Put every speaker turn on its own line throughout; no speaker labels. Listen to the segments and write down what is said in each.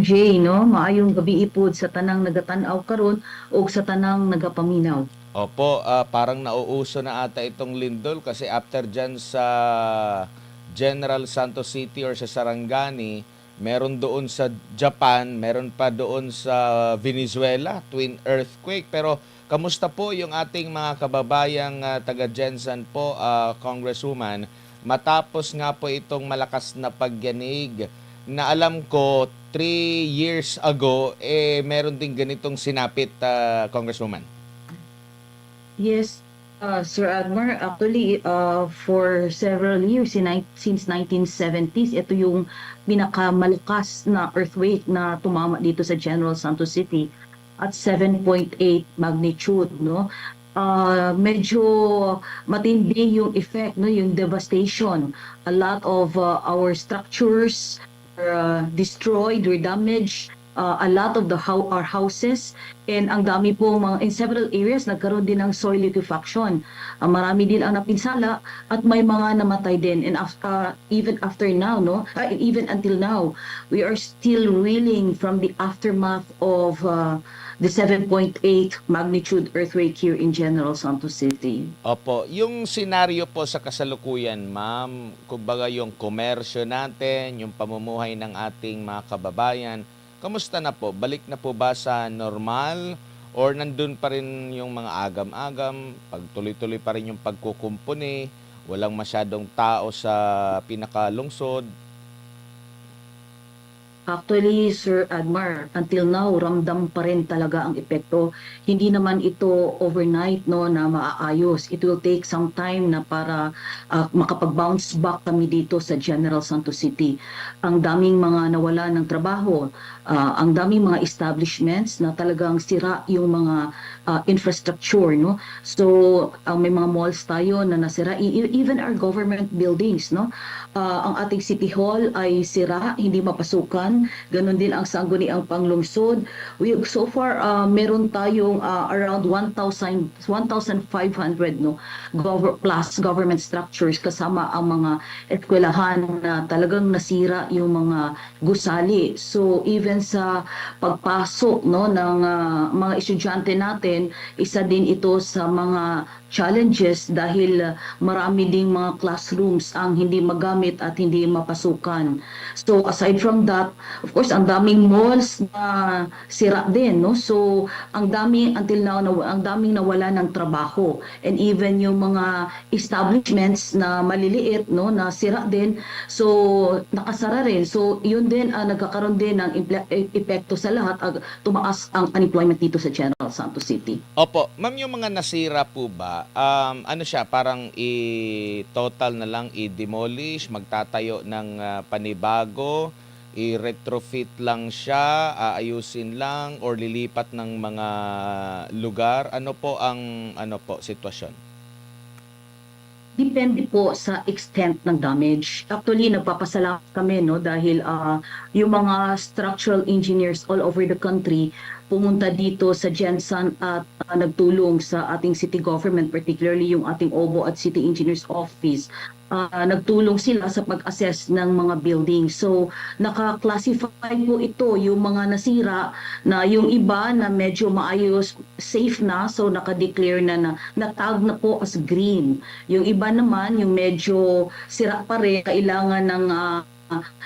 Jay, no? Maayong gabi ipod sa tanang nagatanaw karon o sa tanang nagapaminaw.
Opo, parang nauuso na ata itong lindol kasi after dyan sa General Santos City or sa Sarangani, meron doon sa Japan, meron pa doon sa Venezuela, twin earthquake. Pero kamusta po yung ating mga kababayang taga Jensen po, Congresswoman, matapos nga po itong malakas na pagyanig na alam ko 3 years ago, meron din ganitong sinapit, Congresswoman.
Yes, Sir Admar, actually, for several years, since 1970s, ito yung pinakamalakas na earthquake na tumama dito sa General Santos City at 7.8 magnitude, no? Medyo matindi yung effect, no? Yung devastation. A lot of our structures were destroyed or damaged. A lot of our houses, and ang dami po mga in several areas nagkaroon din ng soil liquefaction. Marami din ang napinsala at may mga namatay din, and even after now, no, even until now, we are still reeling from the aftermath of the 7.8 magnitude earthquake here in General Santos City.
Opo, yung senaryo po sa kasalukuyan, ma'am, kumbaga yung komersyo natin, yung pamumuhay ng ating mga kababayan, kamusta na po? Balik na po ba sa normal? Or nandun pa rin yung mga agam-agam, pagtuloy-tuloy pa rin yung pagkukumpuni, walang masyadong tao sa pinakalungsod?
Actually, Sir Admar, until now, ramdam pa rin talaga ang epekto. Hindi naman ito overnight, no, na maaayos. It will take some time na para makapag-bounce back kami dito sa General Santos City. Ang daming mga nawala ng trabaho, ang daming mga establishments na talagang sira yung mga infrastructure, no. So, may mga malls tayo na nasira, even our government buildings, no. Ang ating City Hall ay sira, hindi mapasukan. Ganon din ang sangguniang panglungsod. So far, meron tayong around 1,500 no, plus government structures kasama ang mga eskwelahan na talagang nasira yung mga gusali. So even sa pagpasok, no, ng mga estudyante natin, isa din ito sa mga challenges dahil marami ding mga classrooms ang hindi magamit at hindi mapasukan. So aside from that, of course, ang daming malls na sira din, no? So ang daming until now ang daming nawala ng trabaho, and even yung mga establishments na maliliit, no, na sira din. So nakasara rin. So yun din nagkakaroon din ng epekto sa lahat, tumaas ang unemployment dito sa General Santos City.
Opo, ma'am, yung mga nasira po ba, ano siya, parang i-total na lang, i-demolish, magtatayo ng panibago, i-retrofit lang siya, aayusin lang, or lilipat ng mga lugar? Ano po ang sitwasyon?
Depende po sa extent ng damage. Actually, nagpapasalamat kami, no, dahil yung mga structural engineers all over the country pumunta dito sa Jensen at nagtulong sa ating city government, particularly yung ating OBO at City Engineers Office. Nagtulong sila sa pag-assess ng mga buildings. So, naka-classify po ito yung mga nasira, na yung iba na medyo maayos, safe na, so naka-declare na natag na po as green. Yung iba naman, yung medyo sira pa rin, kailangan ng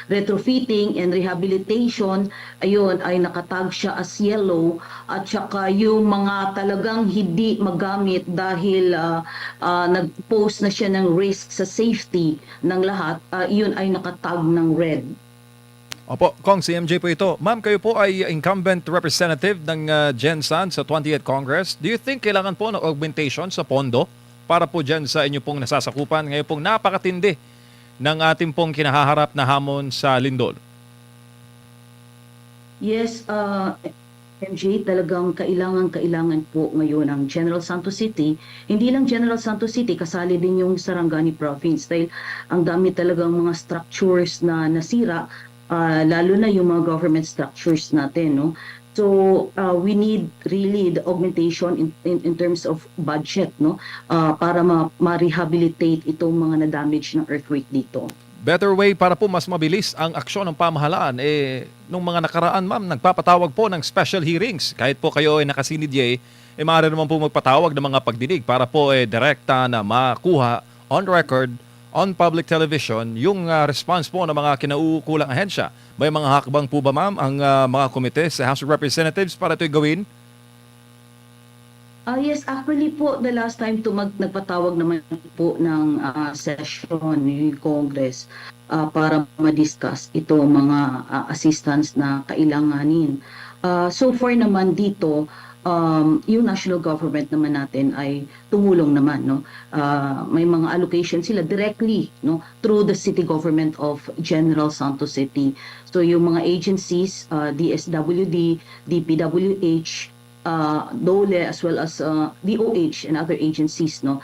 retrofitting and rehabilitation, ayun, ay nakatag siya as yellow. At saka yung mga talagang hindi magamit dahil nag-pose na siya ng risk sa safety ng lahat, yun ay nakatag ng red.
Opo, Kong, si MJ po ito. Ma'am, kayo po ay incumbent representative ng Jensen sa 20th Congress. Do you think kailangan po ng augmentation sa pondo para po dyan sa inyo pong nasasakupan? Ngayon pong napakatindi ng ating pong kinahaharap na hamon sa lindol.
Yes, MJ, talagang kailangan po ngayon ang General Santos City. Hindi lang General Santos City, kasali din yung Sarangani Province dahil ang dami talagang mga structures na nasira, lalo na yung mga government structures natin, no? So we need really the augmentation in terms of budget, no, para ma-rehabilitate itong mga na-damage ng earthquake dito.
better way para po mas mabilis ang aksyon ng pamahalaan. Nung mga nakaraan, ma'am, nagpapatawag po ng special hearings. Kahit po kayo ay naka-CNDA, maaari naman po magpatawag ng mga pagdinig para po direkta na makuha on record, on public television, yung response po ng mga kinauukulang ahensya. May mga hakbang po ba, ma'am, ang mga komite sa House of Representatives para ito'y gawin?
Yes, actually po, the last time nagpatawag naman po ng session yung Congress para ma-discuss ito mga assistance na kailanganin. So far naman dito, yung national government naman natin ay tumulong naman, no. May mga allocation sila directly, no, through the city government of General Santos City. So yung mga agencies, DSWD, DPWH, DOLE as well as DOH and other agencies, no,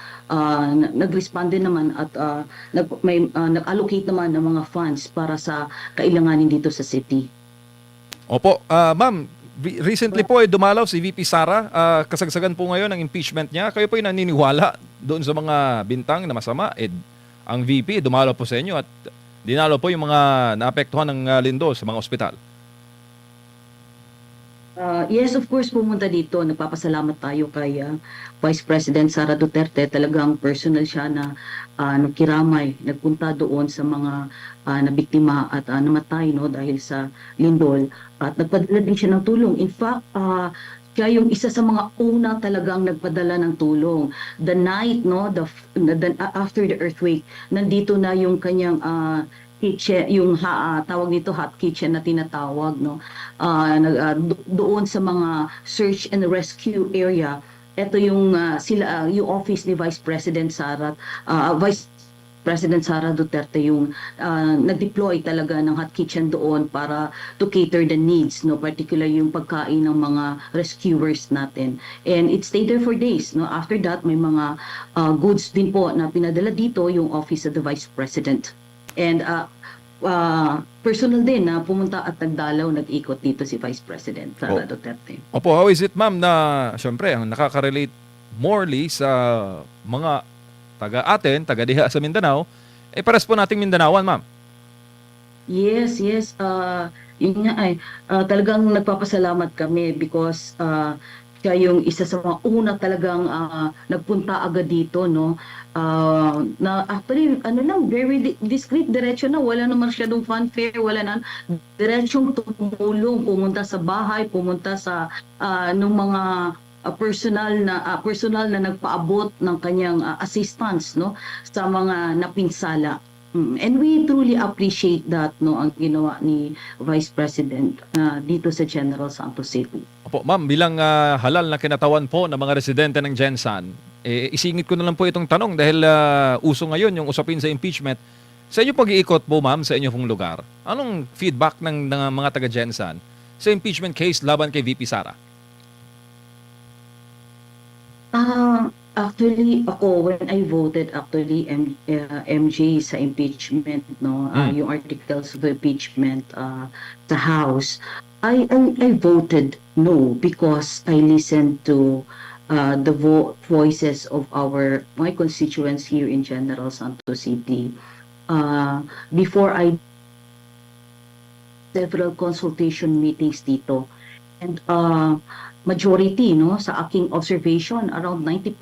nag-respond din naman at nag-allocate naman ng mga funds para sa kailanganin dito sa city.
Opo, ma'am, recently po dumalaw si VP Sara, kasagsagan po ngayon ng impeachment niya. Kayo po ay naniniwala doon sa mga bintang na masama. Ang VP dumalaw po sa inyo at dinalaw po yung mga naapektuhan ng lindol sa mga ospital.
Yes, of course, pumunta dito. Nagpapasalamat tayo kay Vice President Sara Duterte. Talagang personal siya na nagkiramay, nagpunta doon sa mga nabiktima at namatay, no, dahil sa lindol. At nagpadala din siya ng tulong. In fact, siya yung isa sa mga una talagang nagpadala ng tulong. The night, no, after the earthquake, nandito na yung kanyang kitchen, yung tawag nito hot kitchen na tinatawag, no, doon sa mga search and rescue area. Ito yung yung office ni Vice President Sara Duterte yung nag-deploy talaga ng hot kitchen doon para to cater the needs, no, particular yung pagkain ng mga rescuers natin. And it stayed there for days, no. After that, may mga goods din po na pinadala dito yung office of the Vice President. And personal din na pumunta at nagdalaw, nag-ikot dito si Vice President Sara Duterte.
Opo, how is it, ma'am, na syempre ang nakaka-relate morely sa mga taga-atin, taga-diha sa Mindanao, pares po nating Mindanaoan, ma'am.
Yes. Yun nga ay talagang nagpapasalamat kami because siya yung isa sa mga una talagang nagpunta agad dito, no. Na actually very discreet, diretso na, wala naman masyadong fanfare, wala na, diretsong tumulong, pumunta sa bahay, pumunta sa nung mga personal na nagpaabot ng kanyang assistance, no, sa mga napinsala. And we truly appreciate that, no, ang ginawa ni Vice President dito sa General Santos City.
Opo, ma'am, bilang halal na kinatawan po ng mga residente ng Gensan, isingit ko na lang po itong tanong dahil uso ngayon yung usapin sa impeachment. Sa inyo pag-iikot po, ma'am, sa inyo pong lugar, anong feedback ng mga taga-Gensan sa impeachment case laban kay VP Sara?
Actually, ako, when I voted, actually, MJ, sa impeachment, no, yung articles of impeachment sa House, I voted no because I listened to the voices of my constituents here in General Santos City. Before several consultation meetings dito, and majority, no, sa aking observation, around 90+%,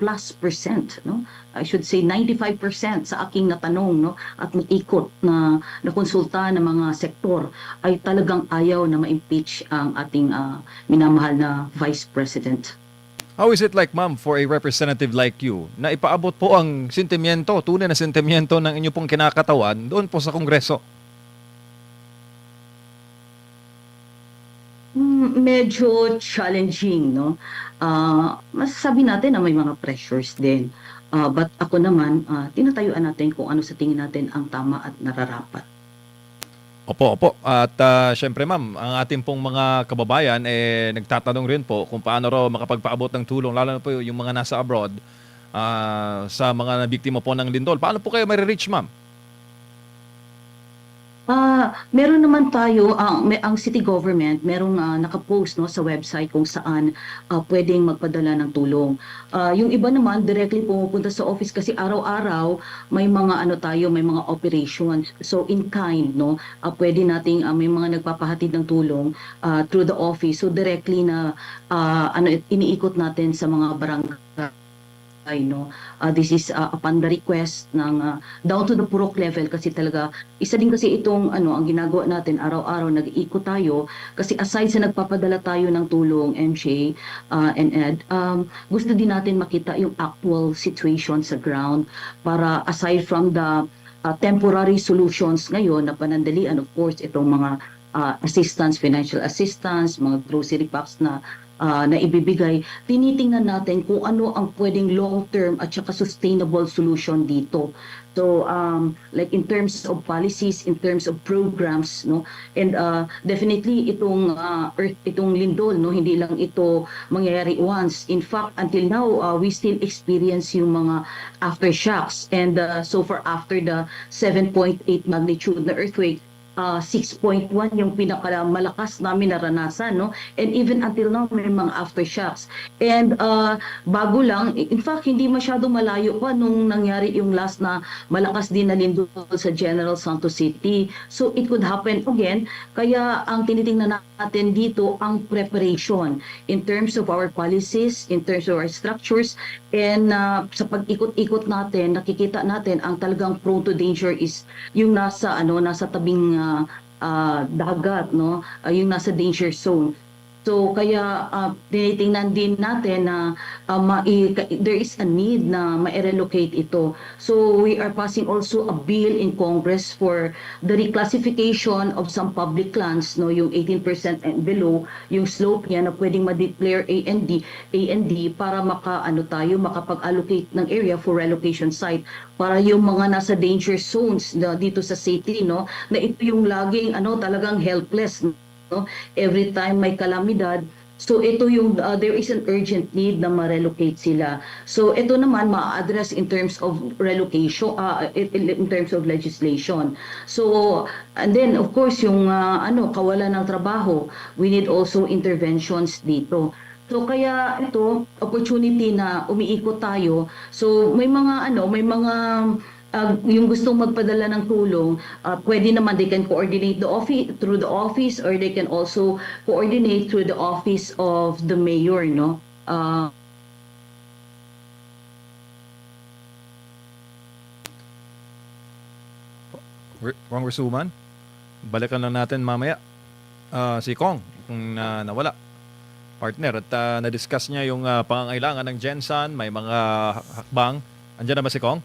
no, I should say 95% sa aking natanong, no, at naikot na konsulta ng mga sektor ay talagang ayaw na ma-impeach ang ating minamahal na Vice President.
How is it like, ma'am, for a representative like you na ipaabot po ang sentimiento, tunay na sentimiento ng inyo pong kinakatawan doon po sa Kongreso?
Medyo challenging, no. Masasabi natin na may mga pressures din. But ako naman, tinatayuan natin kung ano sa tingin natin ang tama at nararapat.
Opo. At syempre, ma'am, ang ating pong mga kababayan nagtatanong rin po kung paano raw makapagpaabot ng tulong, lalo na po yung mga nasa abroad sa mga nabiktima po ng lindol. Paano po kayo ma-reach, ma'am?
Meron naman tayo ang city government merong naka-post no sa website kung saan pwedeng magpadala ng tulong. Yung iba naman directly pumupunta sa office kasi araw-araw may mga ano tayo, may mga operations. So in kind no, pwede nating may mga nagpapahatid ng tulong through the office. So directly na iniikot natin sa mga barangay no. This is upon the request ng down to the purok level kasi talaga isa din kasi itong ang ginagawa natin araw-araw nag-iikot tayo kasi aside sa nagpapadala tayo ng tulong MJ and Ed, gusto din natin makita yung actual situation sa ground para aside from the temporary solutions ngayon na panandalian, of course itong mga assistance, financial assistance, mga grocery packs na ibibigay, tinitingnan natin kung ano ang pwedeng long-term at saka sustainable solution dito. So, like in terms of policies, in terms of programs, no, and definitely itong lindol, no, hindi lang ito mangyayari once. In fact, until now, we still experience yung mga aftershocks. And so far, after the 7.8 magnitude na earthquake, 6.1 yung pinakamalakas namin naranasan, no? And even until now, may mga aftershocks. And bago lang, in fact, hindi masyado malayo pa nung nangyari yung last na malakas din na lindol sa General Santos City. So it could happen again. Kaya ang tinitingnan natin dito ang preparation in terms of our policies, in terms of our structures, and sa pag-ikot-ikot natin, nakikita natin ang talagang prone to danger is yung nasa tabing dagat, no, yung nasa danger zone. So kaya tinitingnan din natin na there is a need na ma-relocate ito. So we are passing also a bill in Congress for the reclassification of some public lands, no, yung 18% and below, yung slope niya na pwedeng ma-declare A&D para makapag-allocate ng area for relocation site para yung mga nasa danger zones dito sa city, no, na ito yung laging talagang helpless, no? Every time may kalamidad, so ito yung there is an urgent need na ma-relocate sila. So ito naman ma-address in terms of relocation, in terms of legislation. So and then of course yung kawalan ng trabaho, we need also interventions dito. So kaya ito opportunity na umiikot tayo. So may mga yung gustong magpadala ng tulong, pwede naman they can coordinate through the office or they can also coordinate through the office of the mayor, no?
Kong Resuman, balikan lang natin mamaya si Kong kung nawala. Partner, at na-discuss niya yung pangangailangan ng Gensan, may mga hakbang. Andiyan na ba si Kong?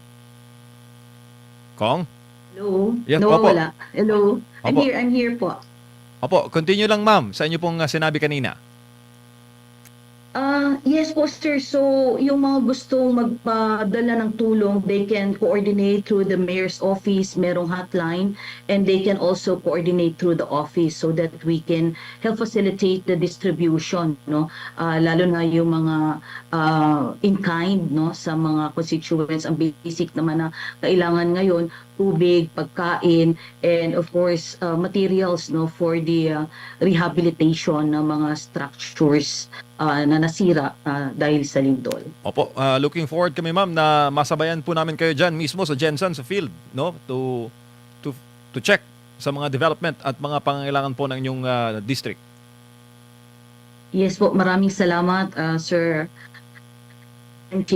Kong?
Hello?
Yes,
Nawawala. Hello?
Opo.
I'm here po.
Opo, continue lang ma'am sa inyo pong sinabi kanina.
Yes po sir, so yung mga gustong magpadala ng tulong, they can coordinate through the mayor's office, merong hotline, and they can also coordinate through the office so that we can help facilitate the distribution, no? Lalo na yung mga in kind, no, sa mga constituents, ang basic naman na kailangan ngayon, tubig, pagkain, and of course materials, no, for the rehabilitation ng mga structures na nasira dahil sa lindol.
Opo, looking forward kami ma'am na masabayan po namin kayo dyan mismo sa Gensan sa field, no, to check sa mga development at mga pangangailangan po ng inyong district.
Yes po, maraming salamat Sir MK.